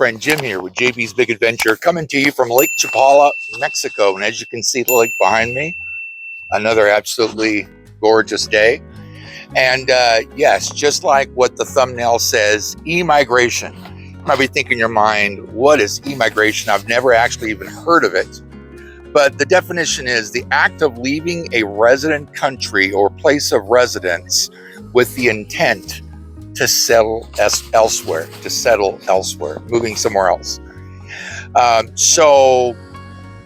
friend Jim here with JBsBigAdventure, coming to you from Lake Chapala, Mexico. And as you can see the lake behind me, another absolutely gorgeous day. And yes, just like what the thumbnail says, e-migration. You might be thinking in your mind, what is e-migration? I've never actually even heard of it. But the definition is the act of leaving a resident country or place of residence with the intent to settle elsewhere, moving somewhere else. So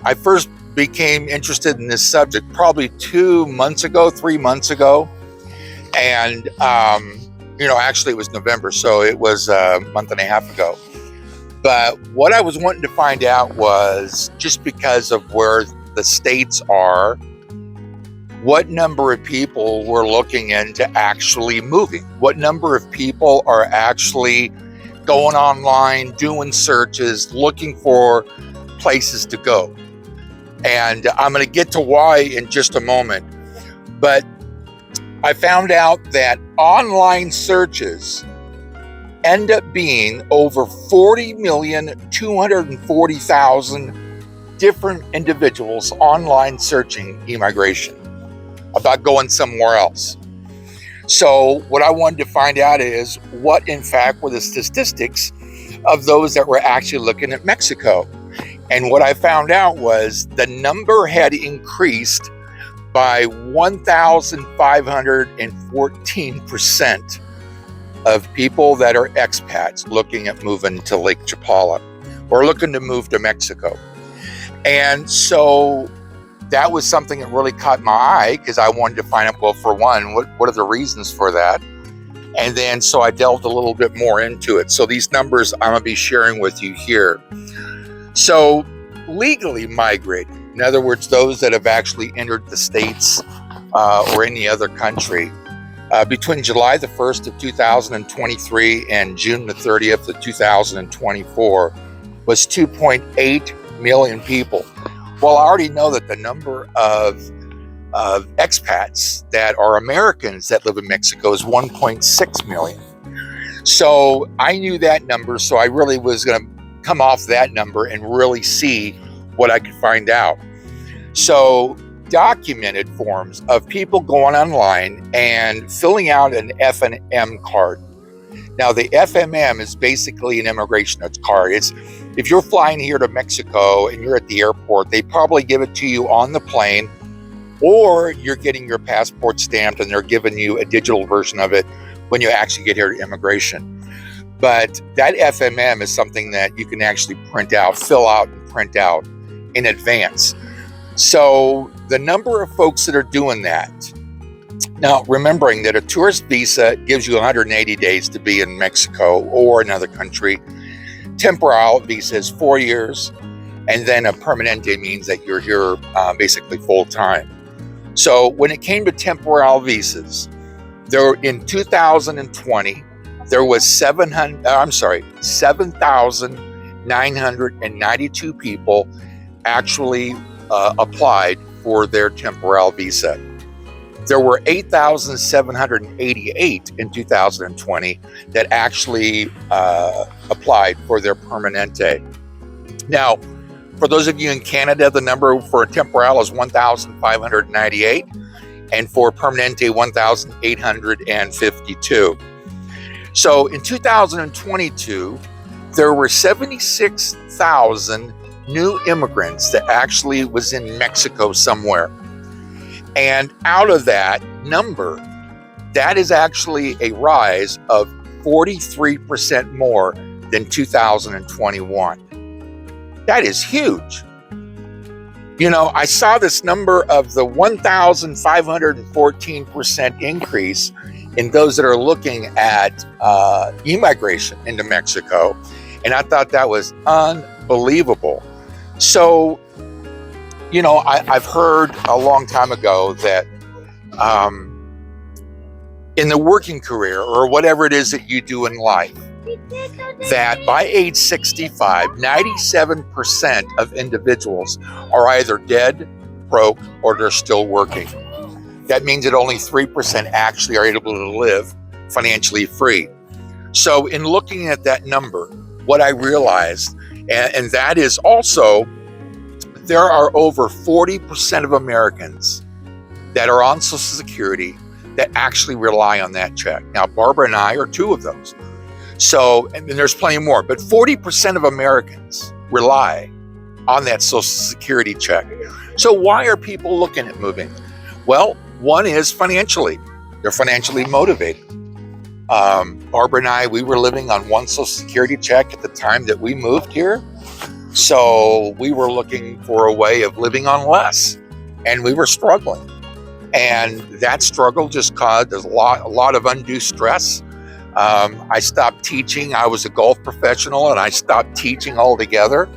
I first became interested in this subject probably 3 months ago. And, actually it was November, so it was a month and a half ago. But what I was wanting to find out was, just because of where the states are, what number of people were looking into actually moving? What number of people are actually going online, doing searches, looking for places to go? And I'm going to get to why in just a moment. But I found out that online searches end up being over 40,240,000 different individuals online searching immigration, about going somewhere else. So what I wanted to find out is what in fact were the statistics of those that were actually looking at Mexico. And what I found out was the number had increased by 1,514% of people that are expats looking at moving to Lake Chapala or looking to move to Mexico. And so that was something that really caught my eye, because I wanted to find out, well, for one, what are the reasons for that? And then so I delved a little bit more into it. So these numbers I'm going to be sharing with you here. So legally migrating, in other words, those that have actually entered the States or any other country, between July the 1st of 2023 and June the 30th of 2024 was 2.8 million people. Well, I already know that the number of expats that are Americans that live in Mexico is 1.6 million. So I knew that number, so I really was going to come off that number and really see what I could find out. So documented forms of people going online and filling out an F&M card. Now, the FMM is basically an immigration card. It's, if you're flying here to Mexico and you're at the airport, they probably give it to you on the plane, or you're getting your passport stamped and they're giving you a digital version of it when you actually get here to immigration. But that FMM is something that you can actually fill out and print out in advance. So the number of folks that are doing that, now, remembering that a tourist visa gives you 180 days to be in Mexico or another country. Temporal visa is 4 years. And then a permanente means that you're here basically full time. So when it came to temporal visas, in 2020, there was 7,992 people actually applied for their temporal visa. There were 8,788 in 2020 that actually applied for their permanente. Now, for those of you in Canada, the number for a temporal is 1,598, and for permanente, 1,852. So in 2022, there were 76,000 new immigrants that actually was in Mexico somewhere. And out of that number, that is actually a rise of 43% more than 2021. That is huge. You know, I saw this number of the 1,514% increase in those that are looking at immigration into Mexico. And I thought that was unbelievable. So, you know, I've heard a long time ago that in the working career or whatever it is that you do in life, that by age 65, 97% of individuals are either dead, broke, or they're still working. That means that only 3% actually are able to live financially free. So in looking at that number, what I realized, and that is also there are over 40% of Americans that are on Social Security that actually rely on that check. Now, Barbara and I are two of those. So, and there's plenty more, but 40% of Americans rely on that Social Security check. So why are people looking at moving? Well, one is financially. They're financially motivated. Barbara and I, we were living on one Social Security check at the time that we moved here. So we were looking for a way of living on less, and we were struggling. And that struggle just caused a lot of undue stress. I stopped teaching. I was a golf professional, and I stopped teaching altogether.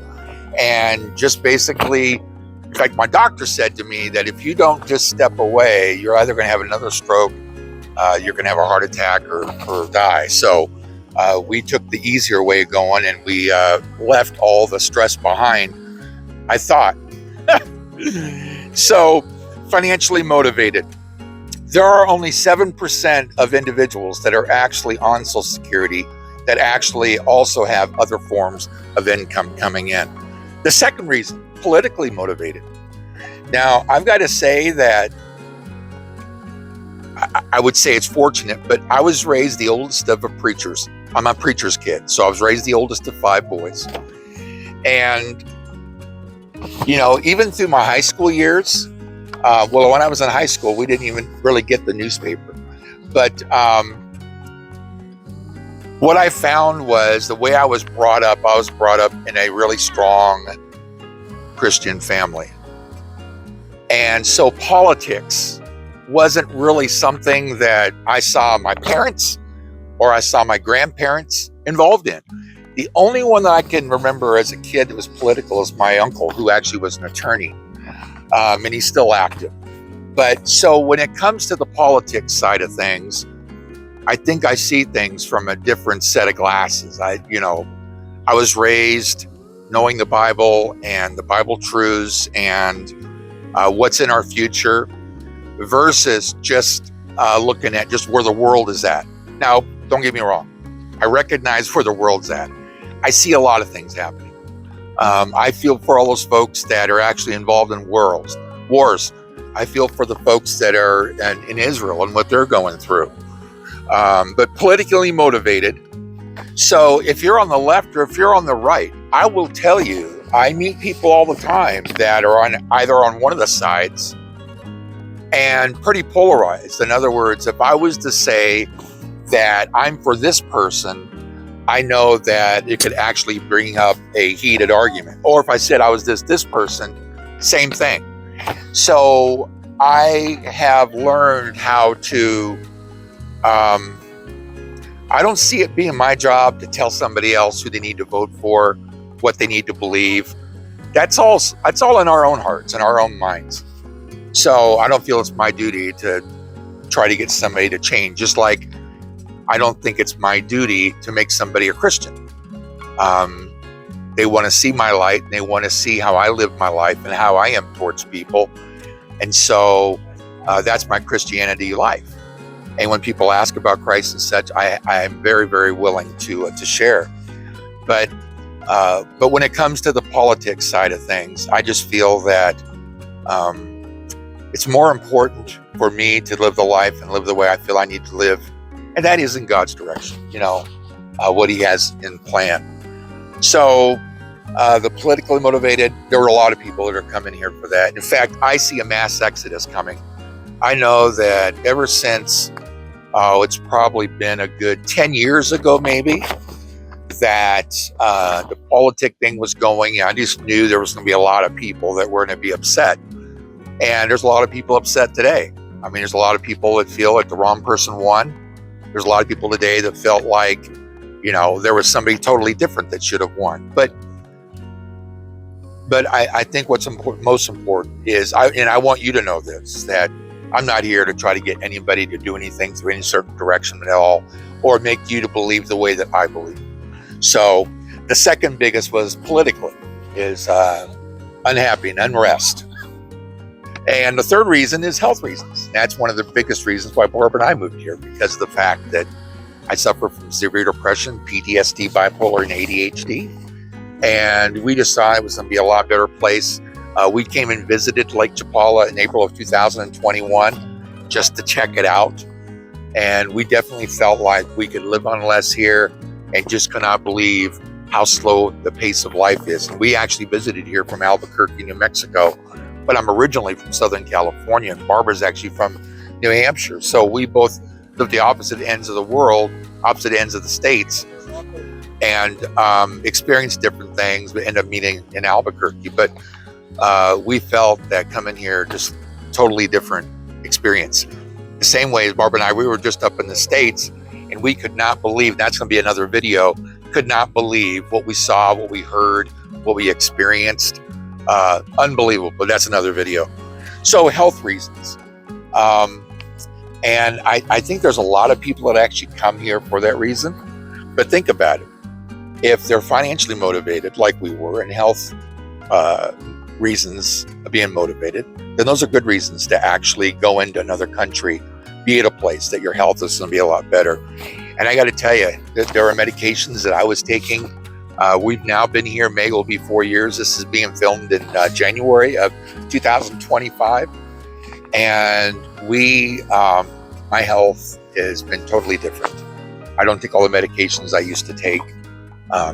And just basically, in fact, my doctor said to me that if you don't just step away, you're either going to have another stroke, you're going to have a heart attack, or die. So we took the easier way of going, and we left all the stress behind, I thought. So, financially motivated. There are only 7% of individuals that are actually on Social Security that actually also have other forms of income coming in. The second reason, politically motivated. Now, I've got to say that I would say it's fortunate, but I was raised the oldest of preachers. I'm a preacher's kid, so I was raised the oldest of 5 boys. And, you know, even through my high school years, well, when I was in high school, we didn't even really get the newspaper. But what I found was the way I was brought up in a really strong Christian family. And so politics wasn't really something that I saw my parents or I saw my grandparents involved in. The only one that I can remember as a kid that was political is my uncle, who actually was an attorney. And he's still active. But so when it comes to the politics side of things, I think I see things from a different set of glasses. I was raised knowing the Bible and the Bible truths and what's in our future versus just looking at just where the world is at. Now, don't get me wrong. I recognize where the world's at. I see a lot of things happening. I feel for all those folks that are actually involved in wars. I feel for the folks that are in Israel and what they're going through. But politically motivated. So if you're on the left or if you're on the right, I will tell you, I meet people all the time that are on either on one of the sides and pretty polarized. In other words, if I was to say that I'm for this person, I know that it could actually bring up a heated argument. Or if I said I was this person, same thing. So I have learned how to, I don't see it being my job to tell somebody else who they need to vote for, what they need to believe. That's all in our own hearts and our own minds. So I don't feel it's my duty to try to get somebody to change, just like I don't think it's my duty to make somebody a Christian. They want to see my light, and they want to see how I live my life and how I am towards people. And so that's my Christianity life. And when people ask about Christ and such, I am very, very willing to share. But when it comes to the politics side of things, I just feel that it's more important for me to live the life and live the way I feel I need to live. And that is in God's direction, what He has in plan. So the politically motivated, there were a lot of people that are coming here for that. In fact, I see a mass exodus coming. I know that ever since, it's probably been a good 10 years ago, maybe, that the politic thing was going. I just knew there was going to be a lot of people that were going to be upset. And there's a lot of people upset today. I mean, there's a lot of people that feel like the wrong person won. There's a lot of people today that felt like, there was somebody totally different that should have won. But I think what's most important is, I want you to know this, that I'm not here to try to get anybody to do anything through any certain direction at all, or make you to believe the way that I believe. So the second biggest was politically, is unhappy and unrest. And the third reason is health reasons. That's one of the biggest reasons why Barb and I moved here, because of the fact that I suffer from severe depression, PTSD, bipolar, and ADHD. And we decided it was going to be a lot better place. We came and visited Lake Chapala in April of 2021 just to check it out. And we definitely felt like we could live on less here and just could not believe how slow the pace of life is. And we actually visited here from Albuquerque, New Mexico, but I'm originally from Southern California, and Barbara's actually from New Hampshire. So we both lived the opposite ends of the world, opposite ends of the states, and experienced different things, but ended up meeting in Albuquerque. But we felt that coming here, just totally different experience. The same way as Barbara and I, we were just up in the States, and we could not believe, that's going to be another video, could not believe what we saw, what we heard, what we experienced. Unbelievable, but that's another video. So health reasons. And I think there's a lot of people that actually come here for that reason. But think about it. If they're financially motivated, like we were, and health reasons of being motivated, then those are good reasons to actually go into another country, be at a place that your health is going to be a lot better. And I got to tell you, that there are medications that I was taking. We've now been here, May will be 4 years. This is being filmed in January of 2025. And my health has been totally different. I don't take all the medications I used to take.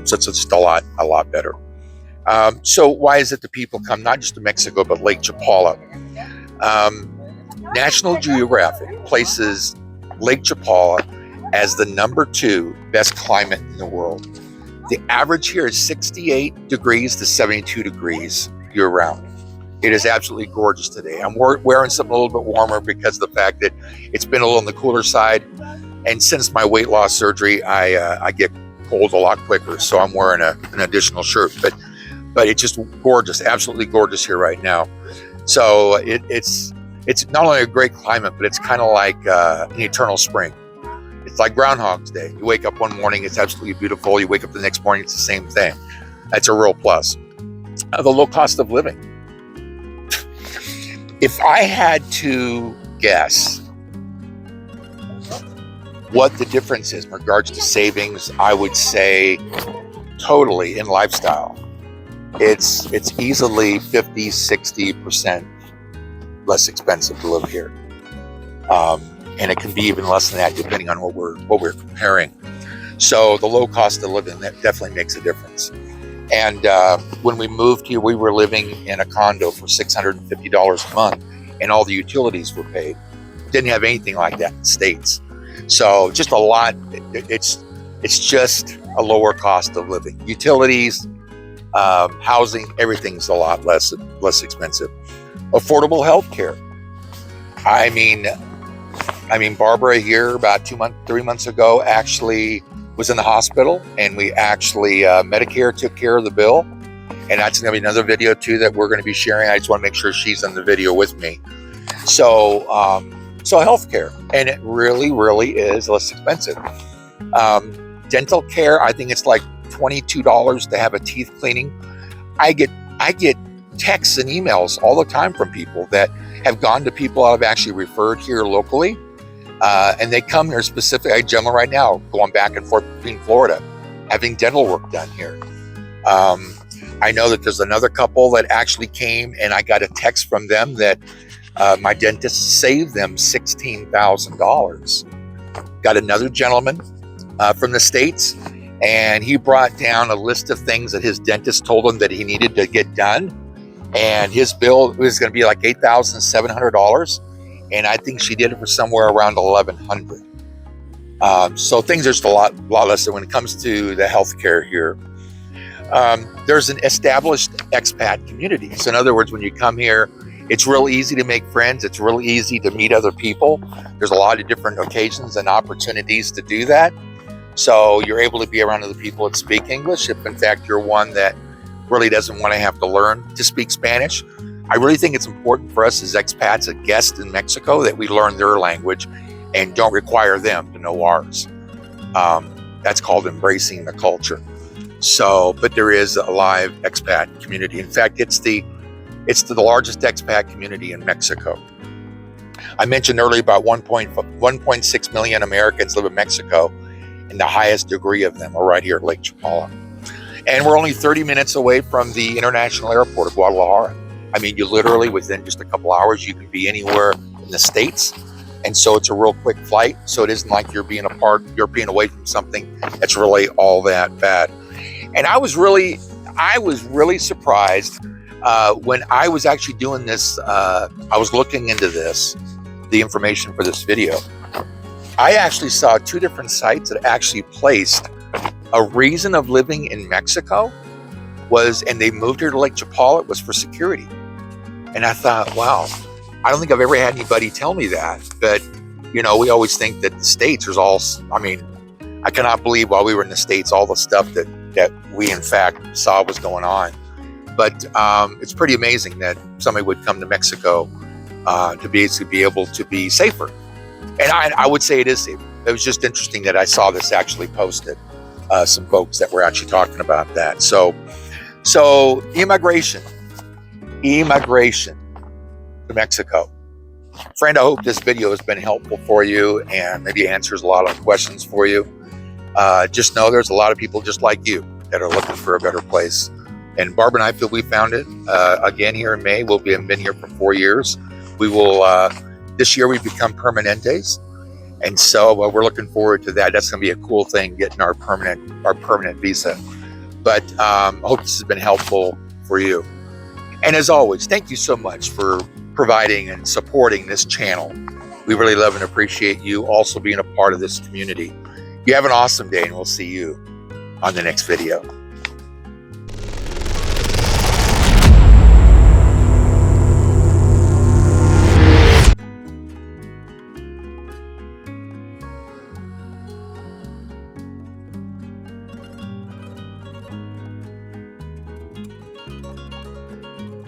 So it's just a lot better. So why is it that people come not just to Mexico, but Lake Chapala? National Geographic places Lake Chapala as the #2 best climate in the world. The average here is 68 degrees to 72 degrees year round. It is absolutely gorgeous today. I'm wearing something a little bit warmer because of the fact that it's been a little on the cooler side. And since my weight loss surgery, I get cold a lot quicker. So I'm wearing an additional shirt, but it's just gorgeous, absolutely gorgeous here right now. So it's not only a great climate, but it's kind of like an eternal spring. It's like Groundhog's Day. You wake up one morning, it's absolutely beautiful. You wake up the next morning, it's the same thing. That's a real plus. The low cost of living. If I had to guess what the difference is in regards to savings, I would say totally in lifestyle. It's easily 50-60% less expensive to live here. And it can be even less than that depending on what we're comparing. So the low cost of living, that definitely makes a difference. And when we moved here, we were living in a condo for $650 a month, and all the utilities were paid. Didn't have anything like that in the States. So just a lot. It's just a lower cost of living. Utilities, housing, everything's a lot less expensive. Affordable health care. I mean, Barbara here about 3 months ago actually was in the hospital, and we actually, Medicare took care of the bill. And that's going to be another video too that we're going to be sharing. I just want to make sure she's in the video with me. So healthcare, and it really, really is less expensive. Dental care, I think it's like $22 to have a teeth cleaning. I get texts and emails all the time from people that have gone to people I've actually referred here locally. And they come there specifically. I have a gentleman right now going back and forth between Florida, having dental work done here. I know that there's another couple that actually came, and I got a text from them that my dentist saved them $16,000. Got another gentleman from the States, and he brought down a list of things that his dentist told him that he needed to get done. And his bill was going to be like $8,700. And I think she did it for somewhere around $1,100. So things are just a lot less than when it comes to the healthcare here. There's an established expat community. So in other words, when you come here, it's real easy to make friends. It's real easy to meet other people. There's a lot of different occasions and opportunities to do that. So you're able to be around other people that speak English. If in fact you're one that really doesn't want to have to learn to speak Spanish, I really think it's important for us as expats, as guests in Mexico, that we learn their language and don't require them to know ours. That's called embracing the culture. So, but there is a live expat community. In fact, it's the largest expat community in Mexico. I mentioned earlier about 1.6 million Americans live in Mexico. and the highest degree of them are right here at Lake Chapala. And we're only 30 minutes away from the international airport of Guadalajara. I mean, you literally, within just a couple hours, you can be anywhere in the States. And so it's a real quick flight. So it isn't like you're being away from something that's really all that bad. And I was really surprised when I was actually doing this. I was looking into this, the information for this video. I actually saw 2 different sites that actually placed a reason of living in Mexico was, and they moved here to Lake Chapala, was for security. And I thought, wow, I don't think I've ever had anybody tell me that. But, you know, we always think that the States, there's all, I mean, I cannot believe while we were in the States, all the stuff that we in fact saw was going on. But it's pretty amazing that somebody would come to Mexico to basically be able to be safer. And I would say it is safer. It was just interesting that I saw this actually posted. Some folks that were actually talking about that. So immigration to Mexico. Friend, I hope this video has been helpful for you and maybe answers a lot of questions for you. Just know there's a lot of people just like you that are looking for a better place. And Barbara and I feel we found it. Again, here in May, we'll been here for 4 years. We will, this year we become permanentes. And so we're looking forward to that. That's going to be a cool thing, getting our permanent visa. But I hope this has been helpful for you. And as always, thank you so much for providing and supporting this channel. We really love and appreciate you also being a part of this community. You have an awesome day, and we'll see you on the next video.